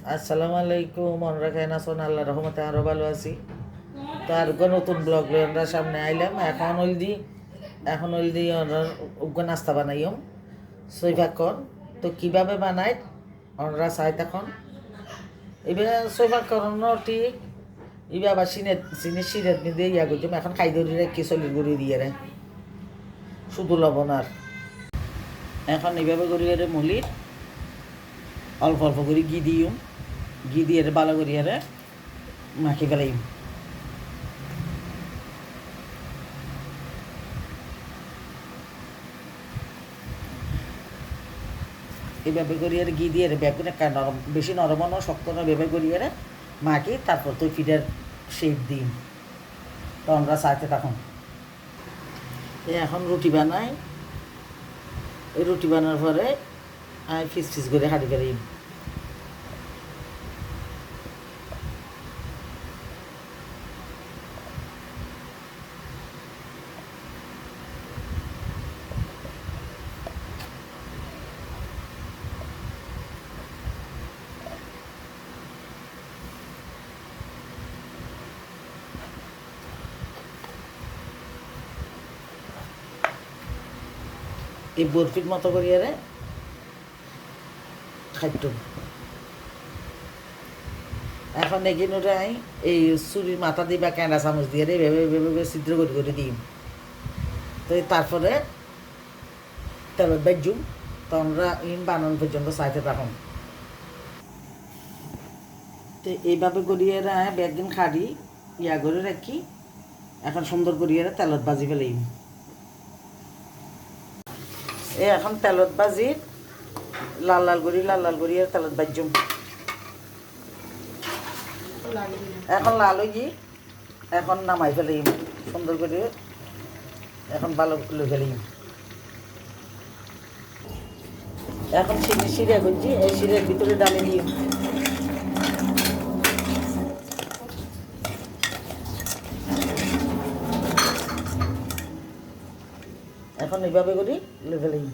আসসালামু আলাইকুম, আমরা কেন আছেন? আল্লাহ রহমতে আরও ভালো আছি। তো আর নতুন ব্লগ লই আমরা সামনে আইলাম। এখন হইল দি উগ্র নাস্তা বানাইম সৈভাকর। তো কীভাবে বানাই আমরা চাই তখন এবার সৈভাকরণও ঠিক এবার আবার চিনি সিরের মধ্যে ইয়া করছিলাম। এখন খাই ধরি রেখে চলির গুঁড়ি দিয়ে রে শুধু লবণ আর এখন এইভাবে করি রে মুলির অল্প অল্প করে ঘি দিয়ে ভালো করি রে মাখি ফেলাইম। এইভাবে করিয়ে ঘি দিয়ে বেগুন একটা নরম, বেশি নরম না শক্ত না, এভাবে করিয়ে মাখি তারপর তো ফিডের শেপ দিই। তো আমরা চাইতে তখন এখন রুটি বানাই। এই রুটি বানানোর পরে আমি ফিস ফিস করে হাঁটি ফেলি। এই বরফির মতো করিয়ে খাইত। এখন এগিয়ে এই চুরির মাথা দিয়ে বা ক্যাঁড়া চামচ দিয়ে ভেবে ভেবে ছিদ্র করে দিই। তো তারপরে তেলের বেজুম। তো আমরা বানানো পর্যন্ত চাইতে তখন তো এইভাবে করিয়ে একদিন খাড়ি ইয়া করে রাখি। এখন সুন্দর করিয়ে তেলত ভাজি ফেলাই। এখন তেলত ভাজি লাল লাল করি তেলত ভাজুম। এখন লাল হয়ে এখন নামাই ফেলাই সুন্দর করে। এখন ভালো লই ফেলাই। এখন সিরিয়া করছি, এই সিরিয়ার ভিতরে ডালে দিই। এখন এইভাবে করি লই ফেলাই।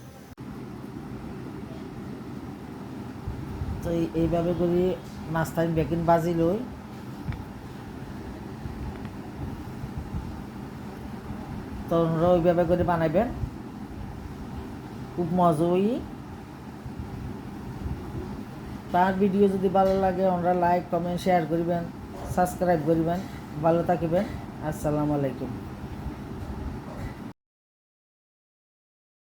তো এইভাবে করি নাস্তায় বেকিন বাজি লই। তো ওনারা ওইভাবে করে বানাইবেন, খুব মজা হই। তার ভিডিও যদি ভালো লাগে ওনারা লাইক কমেন্ট শেয়ার করিবেন, সাবস্ক্রাইব করিবেন। ভালো থাকিবেন। আসসালামু আলাইকুম।